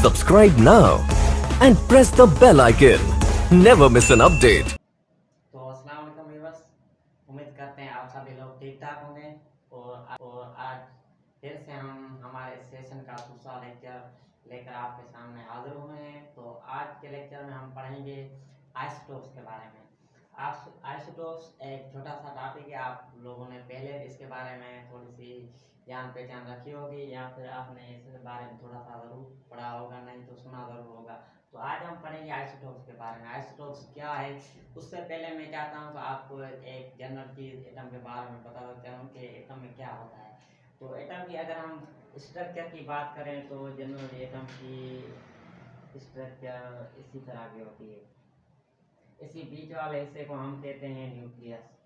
Subscribe now and press the bell icon. Never miss an update. तो अस्सलाम वालेकुम viewers, उम्मीद करते हैं आप सभी लोग ठीक ठाक होंगे। और आज फिर से हम हमारे सेशन का दूसरा लेक्चर लेकर आपके सामने हाजिर हुए हैं। तो आज के लेक्चर में हम पढ़ेंगे आइसोटोप्स के बारे में। आइसोटोप्स एक छोटा सा टॉपिक है। आप लोगों ने पहले इसके बारे में थोड़ी सी जान पहचान रखी होगी या फिर आपने इसके बारे में थोड़ा सा ज़रूर पढ़ा होगा, नहीं तो सुना ज़रूर होगा। तो आज हम पढ़ेंगे आइसोटोप्स के बारे में। आइसोटोप्स क्या है, उससे पहले मैं चाहता हूँ कि आपको एक जनरल चीज़ एटम के बारे में बता देता हूँ कि एटम में क्या होता है। तो एटम की अगर हम स्ट्रक्चर की बात करें तो जनरल एटम की स्ट्रक्चर इसी तरह की होती है। इसी बीच वाले हिस्से को हम कहते हैं न्यूक्लियस।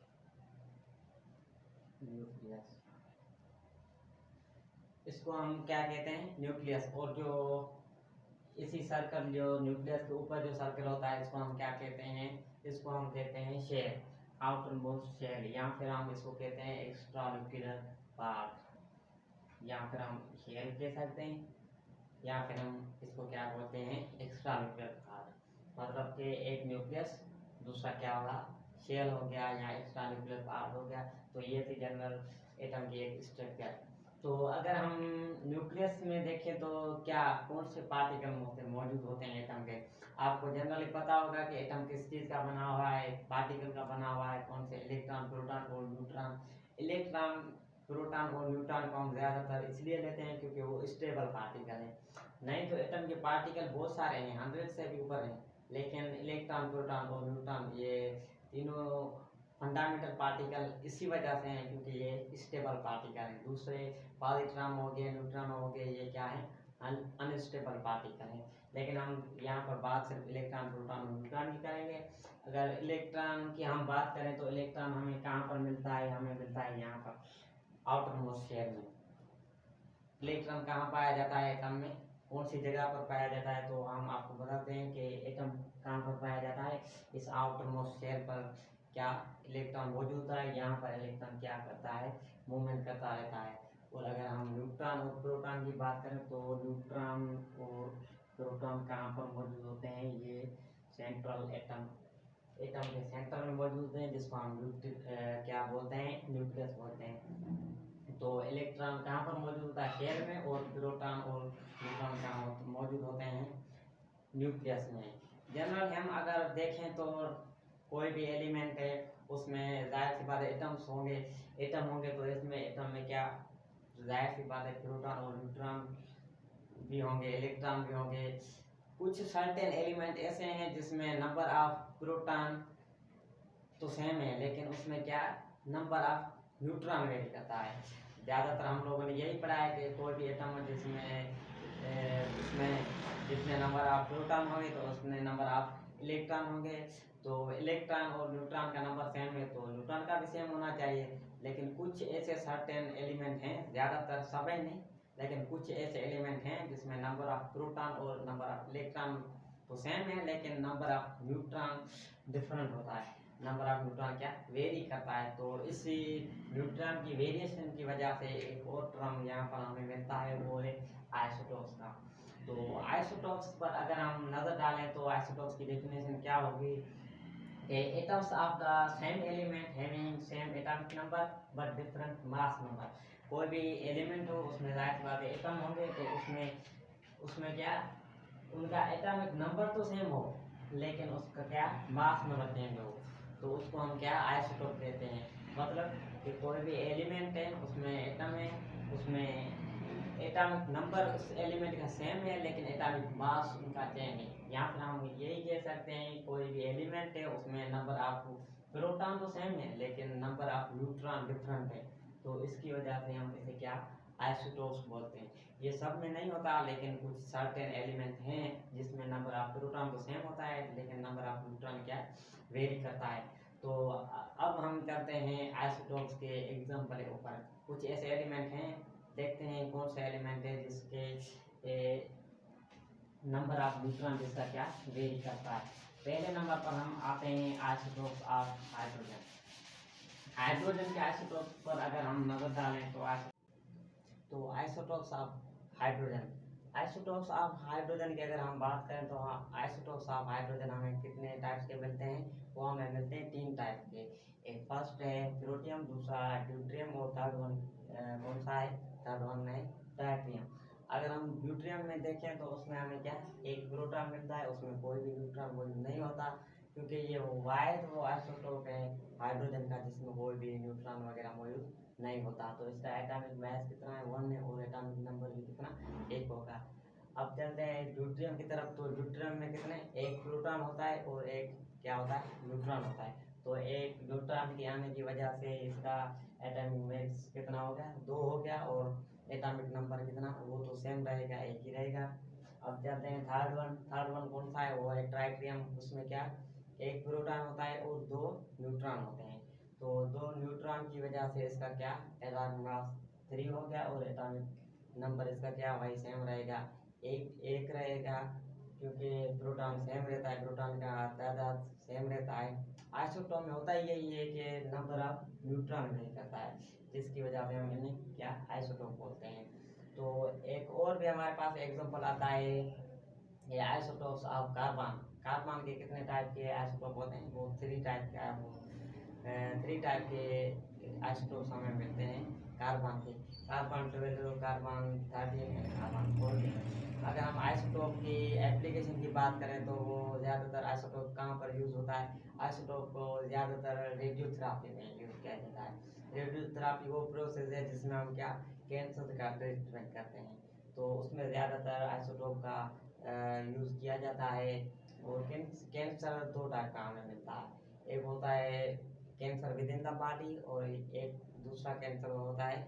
इसको हम क्या कहते हैं, न्यूक्लियस। और जो इसी सर्कल, जो न्यूक्लियस के ऊपर जो सर्कल होता है, इसको हम क्या कहते हैं, इसको हम कहते हैं शेल, आउटर मोस्ट शेल, या फिर हम इसको कहते हैं एक्स्ट्रा न्यूक्लियर पार्ट, या फिर हम शेल कह सकते हैं, या फिर हम इसको क्या बोलते हैं, एक्स्ट्रा न्यूक्लियर पार्ट। मतलब कि एक न्यूक्लियस, दूसरा क्या होगा, शेल हो गया या एक्स्ट्रा न्यूक्लियर पार्ट हो गया। तो ये थी जनरल एटम की एक स्ट्रक्चर। तो अगर हम न्यूक्लियस में देखें तो क्या कौन से पार्टिकल मौजूद होते हैं एटम के। आपको जनरली पता होगा कि एटम किस चीज़ का बना हुआ है, पार्टिकल का बना हुआ है, कौन से, इलेक्ट्रॉन, प्रोटॉन और न्यूट्रॉन। इलेक्ट्रॉन, प्रोटॉन और न्यूट्रॉन को हम ज़्यादातर इसलिए लेते हैं क्योंकि वो स्टेबल पार्टिकल है। नहीं तो एटम के पार्टिकल बहुत सारे हैं, 100 से भी ऊपर हैं, लेकिन इलेक्ट्रॉन, प्रोटॉन और न्यूट्रॉन ये तीनों फंडामेंटल पार्टिकल इसी वजह से हैं क्योंकि ये स्टेबल पार्टिकल हैं। दूसरे पॉजिट्रॉन हो गए, न्यूट्रॉन हो गए, ये क्या है, अनस्टेबल पार्टिकल हैं। लेकिन हम यहाँ पर बात सिर्फ इलेक्ट्रॉन, प्रोटॉन और न्यूट्रॉन की करेंगे। अगर इलेक्ट्रॉन की हम बात करें तो इलेक्ट्रॉन हमें कहाँ पर मिलता है, हमें मिलता है यहाँ पर आउटर मोस्ट शेल में। इलेक्ट्रॉन कहाँ पाया जाता है एटम में, कौन सी जगह पर पाया जाता है, तो हम आपको बताते हैं कि एटम कहाँ पर पाया जाता है, इस आउटर मोस्ट शेल पर क्या इलेक्ट्रॉन मौजूद होता है। यहाँ पर इलेक्ट्रॉन क्या करता है, मूवमेंट करता रहता है। और अगर हम न्यूट्रॉन और प्रोटॉन की बात करें तो न्यूट्रॉन और प्रोटॉन कहाँ पर मौजूद होते हैं, ये सेंट्रल एटम के सेंटर में मौजूद हैं, जिसको हम क्या बोलते हैं, न्यूक्लियस बोलते हैं। तो इलेक्ट्रॉन कहाँ पर मौजूद होता है, शेल में, और प्रोटॉन और न्यूट्रॉन कहाँ मौजूद होते हैं, न्यूक्लियस में। जनरल हम अगर देखें तो कोई भी एलिमेंट है उसमें जाहिर सी बात है एटम होंगे तो इसमें एटम में क्या, जाहिर सी बात है प्रोटॉन और न्यूट्रॉन भी होंगे, इलेक्ट्रॉन भी होंगे। कुछ सर्टेन एलिमेंट ऐसे हैं जिसमें नंबर ऑफ प्रोटॉन तो सेम है, लेकिन उसमें क्या, नंबर ऑफ न्यूट्रॉन वेरी करता है। ज़्यादातर हम लोगों ने यही पढ़ा है कि कोई भी एटम जिसमें उसमें जितने नंबर ऑफ प्रोटॉन होंगे तो उसमें नंबर ऑफ इलेक्ट्रॉन होंगे। तो इलेक्ट्रॉन और न्यूट्रॉन का नंबर सेम है तो न्यूट्रॉन का भी सेम होना चाहिए। लेकिन कुछ ऐसे सर्टेन एलिमेंट हैं, ज़्यादातर सभी नहीं, लेकिन कुछ ऐसे एलिमेंट हैं जिसमें नंबर ऑफ प्रोटॉन और नंबर ऑफ इलेक्ट्रॉन तो सेम है, लेकिन नंबर ऑफ न्यूट्रॉन डिफरेंट होता है। नंबर ऑफ न्यूट्रॉन क्या वेरी करता है। तो इसी न्यूट्रॉन की वेरिएशन की वजह से एक और टर्म यहाँ पर हमें मिलता है, वो है आइसोटोप्स का। तो आइसोटोप्स पर अगर हम नज़र डालें तो आइसोटोप्स की डेफिनेशन क्या होगी, atoms of the same element having same atomic number but different mass number. कोई भी एलिमेंट हो उसमें जाहिर सी बात है एटम होंगे तो उसमें क्या, उनका एटॉमिक नंबर तो सेम हो लेकिन उसका क्या, मास नंबर चेंज हो, तो उसको हम क्या, आइसोटोप कहते हैं। मतलब कि कोई भी एलिमेंट है उसमें एटम है, उसमें एटॉमिक नंबर उस एलिमेंट का सेम है लेकिन एटॉमिक मास उनका चेंज है। या फिर हम यही कह सकते हैं कोई भी एलिमेंट है उसमें नंबर ऑफ प्रोटॉन तो सेम है लेकिन नंबर ऑफ न्यूट्रॉन डिफरेंट है, तो इसकी वजह से हम इसे क्या, आइसोटोप्स बोलते हैं। ये सब में नहीं होता लेकिन कुछ सर्टेन एलिमेंट हैं जिसमें नंबर ऑफ प्रोटॉन तो सेम होता है लेकिन नंबर ऑफ न्यूट्रॉन क्या वेरी करता है। तो अब हम करते हैं आइसोटोप्स के एग्जाम्पल के ऊपर। कुछ ऐसे एलिमेंट हैं, देखते हैं कौन सा एलिमेंट है जिसके नंबर ऑफ न्यूट्रॉन जिसका क्या वेरी करता है। पहले नंबर पर हम आते हैं आइसोटोप्स ऑफ हाइड्रोजन। हाइड्रोजन के आइसोटोप्स पर अगर हम नजर डालें तो isotopes of hydrogen, isotopes of hydrogen की अगर हम बात करें तो आइसोटोप्स ऑफ हाइड्रोजन हमें कितने टाइप्स के मिलते हैं? वो हमें मिलते हैं 3 टाइप के। एक फर्स्ट है प्रोटियम, दूसरा ड्यूट्रियम और थर्ड वन कौन सा है? थर्ड वन है ट्राइटियम। अगर हम ड्यूट्रियम में देखें तो उसमें हमें क्या एक प्रोटॉन मिलता है, उसमें कोई भी न्यूट्रॉन मौजूद नहीं होता, क्योंकि ये वायद वो आइसोटोप है हाइड्रोजन का जिसमें कोई भी न्यूट्रॉन वगैरह मौजूद नहीं होता। तो इसका एटॉमिक मास कितना है? 1 है और एटॉमिक नंबर भी कितना? 1 होगा। अब चलते हैं ड्यूट्रियम की तरफ। तो ड्यूट्रियम में कितने? एक प्रोटॉन होता है और एक क्या होता है? न्यूट्रॉन होता है। तो एक न्यूट्रॉन के आने की वजह से इसका एटॉमिक मास कितना हो गया? 2 हो गया। और एटॉमिक नंबर कितना? वो तो सेम रहेगा, एक ही रहेगा। अब चलते हैं थर्ड वन। थर्ड वन कौन सा है? वो है ट्राइटियम। उसमें क्या एक प्रोटॉन होता है और 2 न्यूट्रॉन होते हैं। तो 2 न्यूट्रॉन की वजह से इसका क्या एटॉमिक मास 3 हो गया और एटॉमिक नंबर इसका क्या वही सेम रहेगा, एक रहेगा, क्योंकि प्रोटॉन सेम रहता है, प्रोटॉन का तादाद सेम रहता है। आइसोटोप में होता ही यही है कि नंबर ऑफ न्यूट्रॉन नहीं करता है, जिसकी वजह से हम इन्हें क्या आइसोटोप बोलते हैं। तो एक और भी हमारे पास एग्जांपल आता है, ये आइसोटोप्स ऑफ कार्बन। कार्बन के कितने टाइप के आइसोटोप होते हैं? वो 3 टाइप के 3 टाइप के आइसोटोप्स हमें मिलते हैं कार्बन के। कार्बन 12, कार्बन 13 है, कार्बन 14। अगर हम आइसोटोप की एप्लीकेशन की बात करें तो वो ज़्यादातर आइसोटोप कहाँ पर यूज़ होता है? आइसोटोप को ज़्यादातर रेडियोथेरापी में यूज़ किया जाता है। रेडियोथेरापी वो प्रोसेस है जिसमें हम क्या कैंसर का ट्रीटमेंट करते हैं, तो उसमें ज़्यादातर आइसोटोप का यूज़ किया जाता है। और कैंसर 2 टाइप का हमें मिलता है, एक होता है cancer with in the body और एक दूसरा कैंसर होता है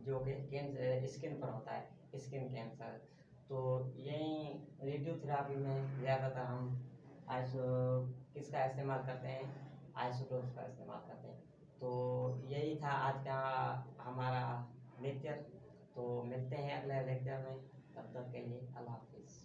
जो कि कैंसर स्किन पर होता है, स्किन कैंसर। तो यही रेडियोथेरापी में ज़्यादातर हम आइसो किसका इस्तेमाल करते हैं? आइसोटोप्स का इस्तेमाल करते हैं। तो यही था आज का हमारा लेक्चर। तो मिलते हैं अगले लेक्चर में, तब तक के लिए अल्लाह हाफिज़।